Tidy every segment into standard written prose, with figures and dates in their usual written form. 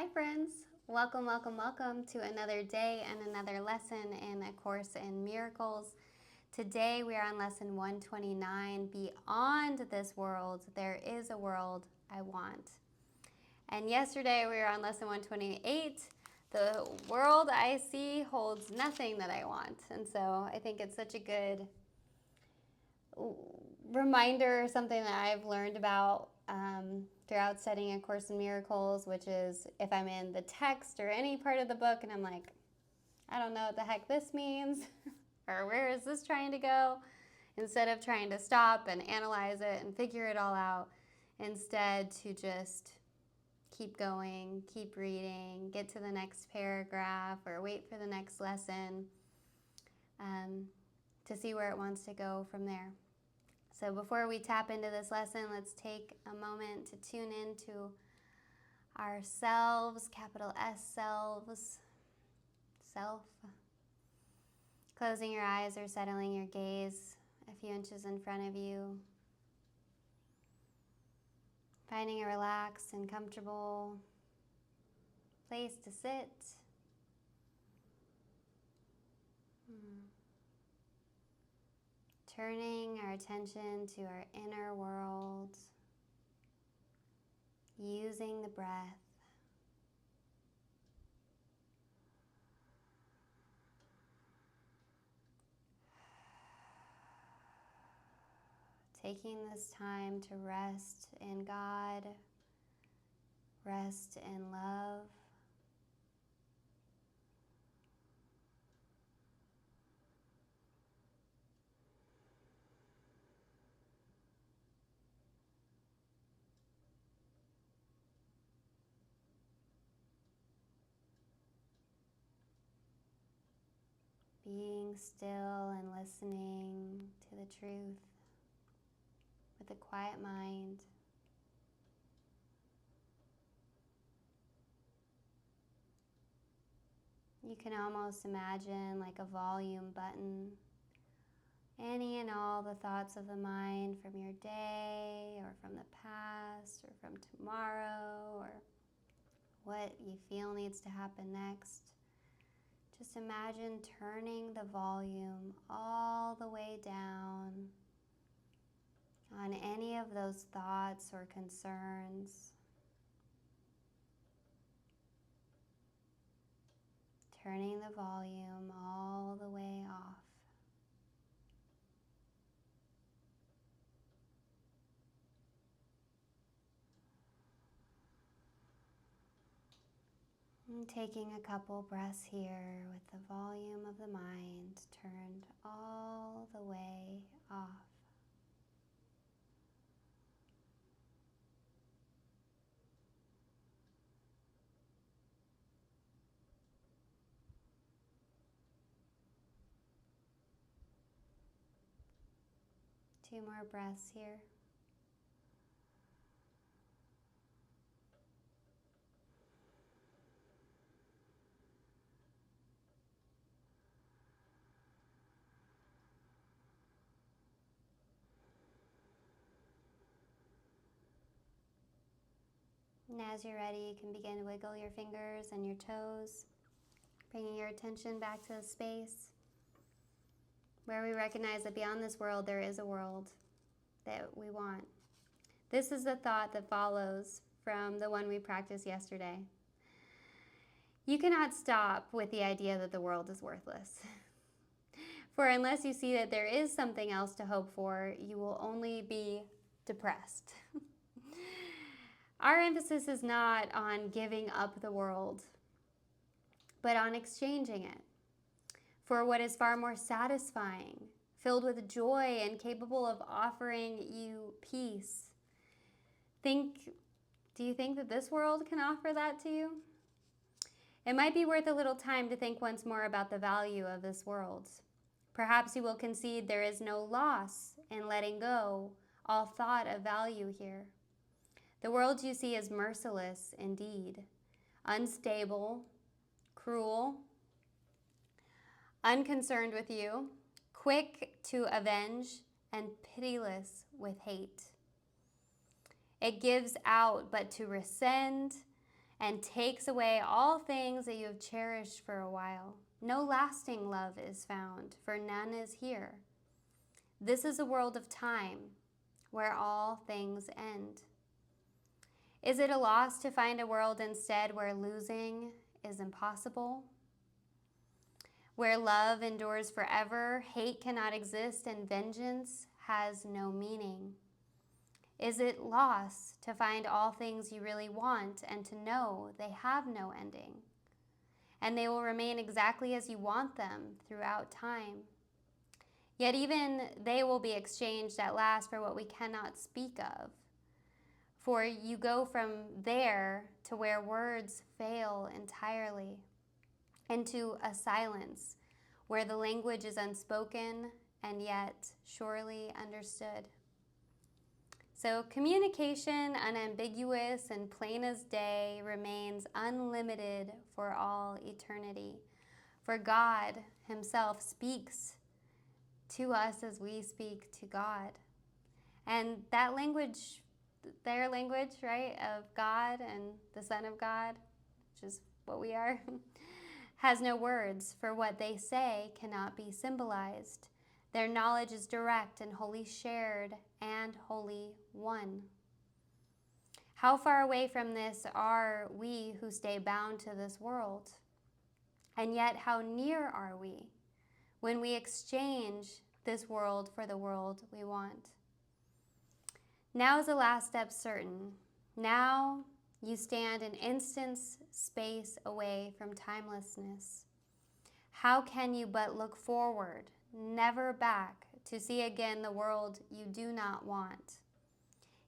Hi friends, welcome, welcome, welcome to another day and another lesson in A Course in Miracles. Today we are on lesson 129, Beyond This World, There Is a World I Want. And yesterday we were on lesson 128, The World I See Holds Nothing That I Want. And so I think it's such a good reminder, something that I've learned about throughout studying A Course in Miracles, which is if I'm in the text or any part of the book and I'm like, I don't know what the heck this means, or where is this trying to go, instead of trying to stop and analyze it and figure it all out, instead to just keep going, keep reading, get to the next paragraph, or wait for the next lesson to see where it wants to go from there. So before we tap into this lesson, let's take a moment to tune into ourselves, capital S selves, self. Closing your eyes or settling your gaze a few inches in front of you. Finding a relaxed and comfortable place to sit. Turning our attention to our inner world, using the breath. Taking this time to rest in God, rest in love. Being still and listening to the truth with a quiet mind. You can almost imagine like a volume button. Any and all the thoughts of the mind from your day or from the past or from tomorrow or what you feel needs to happen next. Just imagine turning the volume all the way down on any of those thoughts or concerns. Turning the volume all the way off. And taking a couple breaths here with the volume of the mind turned all the way off. Two more breaths here. And as you're ready, you can begin to wiggle your fingers and your toes, bringing your attention back to the space where we recognize that beyond this world, there is a world that we want. This is the thought that follows from the one we practiced yesterday. You cannot stop with the idea that the world is worthless. For unless you see that there is something else to hope for, you will only be depressed. Our emphasis is not on giving up the world, but on exchanging it for what is far more satisfying, filled with joy and capable of offering you peace. Do you think that this world can offer that to you? It might be worth a little time to think once more about the value of this world. Perhaps you will concede there is no loss in letting go all thought of value here. The world you see is merciless indeed, unstable, cruel, unconcerned with you, quick to avenge, and pitiless with hate. It gives out but to rescind and takes away all things that you have cherished for a while. No lasting love is found, for none is here. This is a world of time, where all things end. Is it a loss to find a world instead where losing is impossible? Where love endures forever, hate cannot exist, and vengeance has no meaning? Is it loss to find all things you really want and to know they have no ending, and they will remain exactly as you want them throughout time? Yet even they will be exchanged at last for what we cannot speak of. For you go from there to where words fail entirely, into a silence where the language is unspoken and yet surely understood. So communication, unambiguous and plain as day, remains unlimited for all eternity. For God Himself speaks to us as we speak to God. And that language, their language, right, of God and the Son of God, which is what we are, has no words, for what they say cannot be symbolized. Their knowledge is direct and wholly shared and wholly one. How far away from this are we who stay bound to this world? And yet how near are we when we exchange this world for the world we want? Now is the last step certain. Now you stand an instant's space away from timelessness. How can you but look forward, never back, to see again the world you do not want?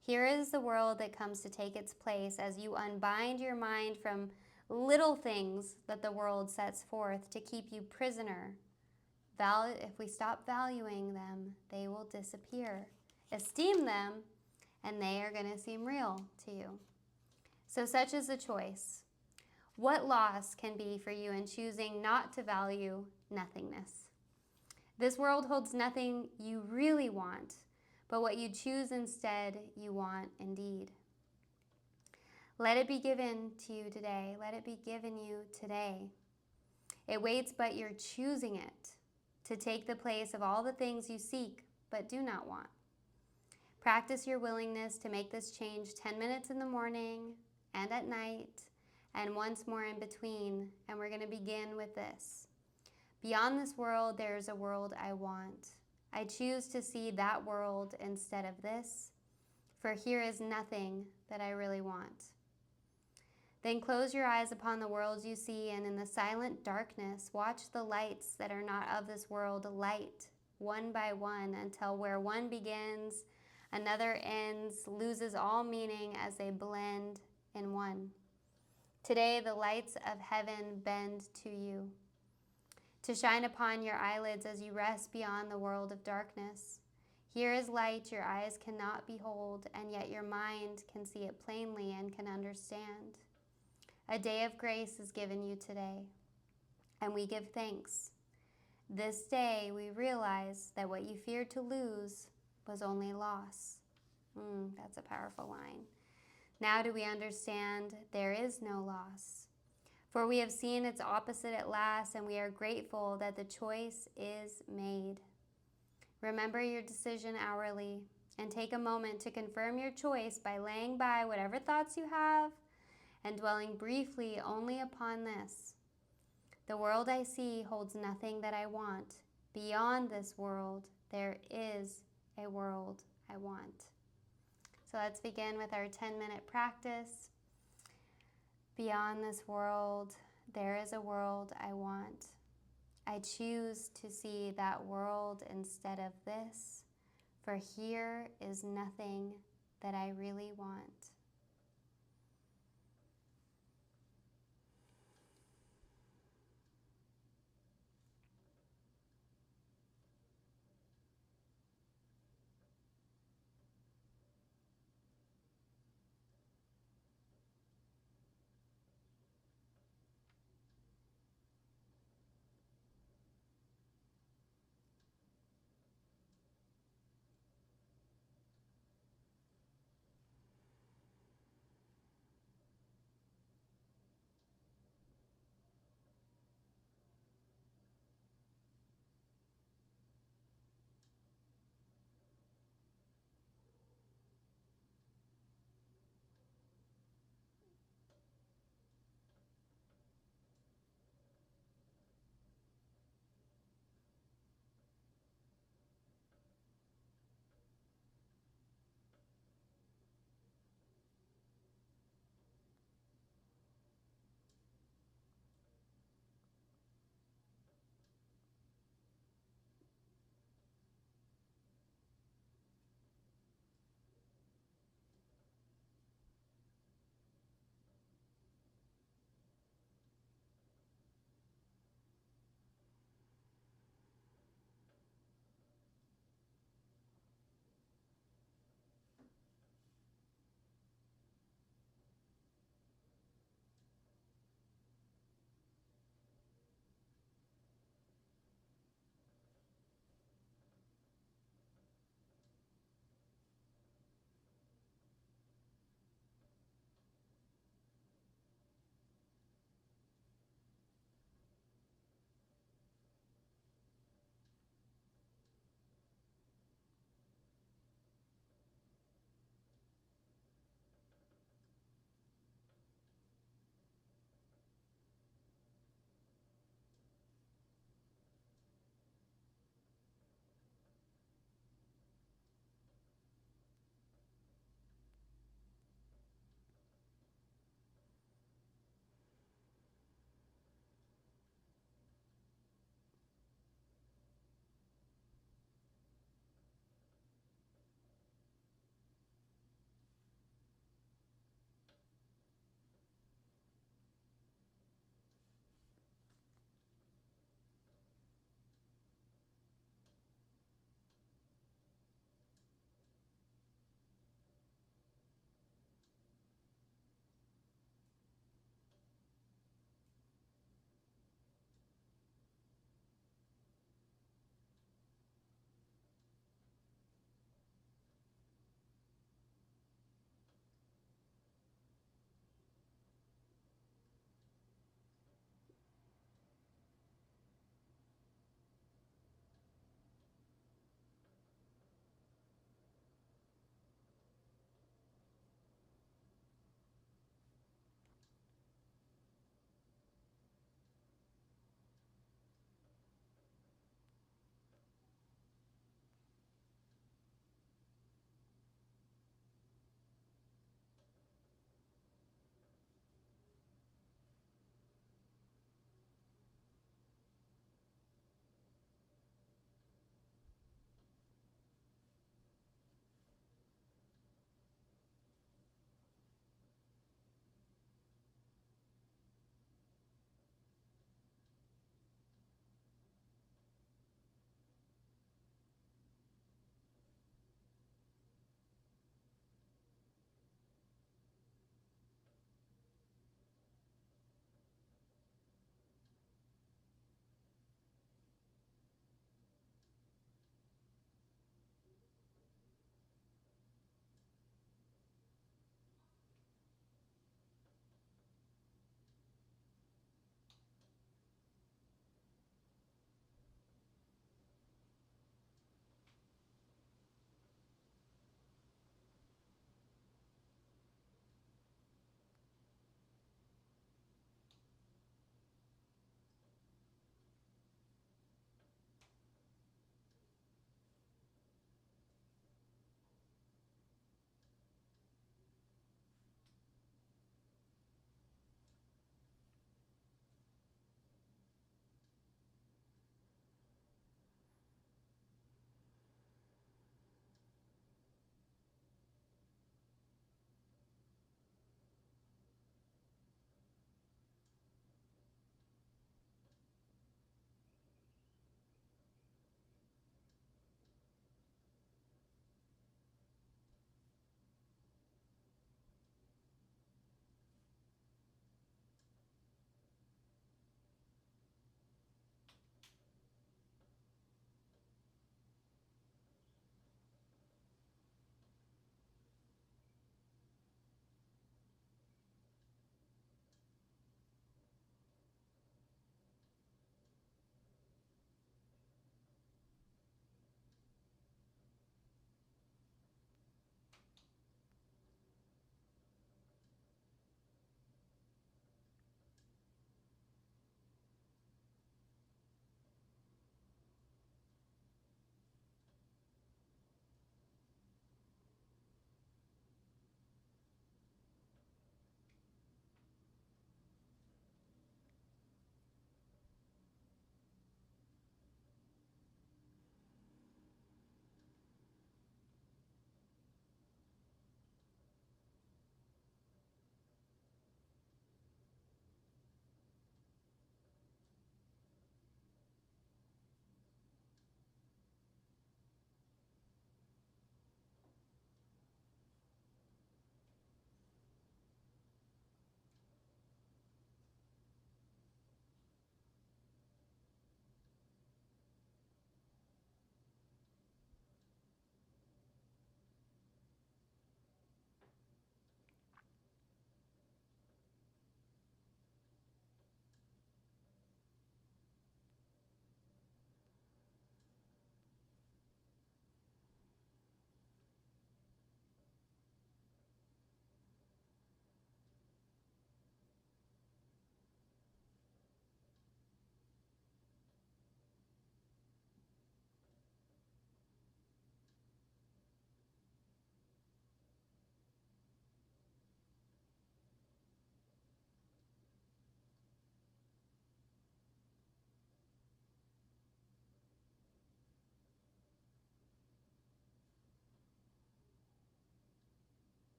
Here is the world that comes to take its place as you unbind your mind from little things that the world sets forth to keep you prisoner. If we stop valuing them, they will disappear. Esteem them, and they are going to seem real to you. So such is the choice. What loss can be for you in choosing not to value nothingness? This world holds nothing you really want, but what you choose instead you want indeed. Let it be given to you today. Let it be given you today. It waits, but you're choosing it to take the place of all the things you seek but do not want. Practice your willingness to make this change 10 minutes in the morning and at night and once more in between, and we're going to begin with this. Beyond this world, there is a world I want. I choose to see that world instead of this, for here is nothing that I really want. Then close your eyes upon the world you see, and in the silent darkness, watch the lights that are not of this world light one by one until where one begins, another ends, loses all meaning as they blend in one. Today, the lights of heaven bend to you, to shine upon your eyelids as you rest beyond the world of darkness. Here is light your eyes cannot behold, and yet your mind can see it plainly and can understand. A day of grace is given you today, and we give thanks. This day we realize that what you feared to lose was only loss. That's a powerful line. Now do we understand there is no loss, for we have seen its opposite at last, and we are grateful that the choice is made. Remember your decision hourly, and take a moment to confirm your choice by laying by whatever thoughts you have and dwelling briefly only upon this. The world I see holds nothing that I want. Beyond this world, there is a world I want. So let's begin with our 10-minute practice. Beyond this world, there is a world I want. I choose to see that world instead of this, for here is nothing that I really want.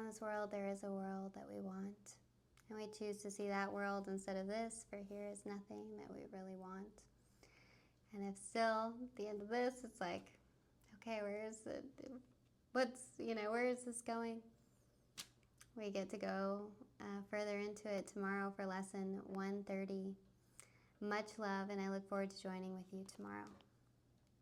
this world, there is a world that we want. And we choose to see that world instead of this, for here is nothing that we really want. And if still, at the end of this, it's like, okay, where is it? Where is this going? We get to go further into it tomorrow for lesson 130. Much love, and I look forward to joining with you tomorrow.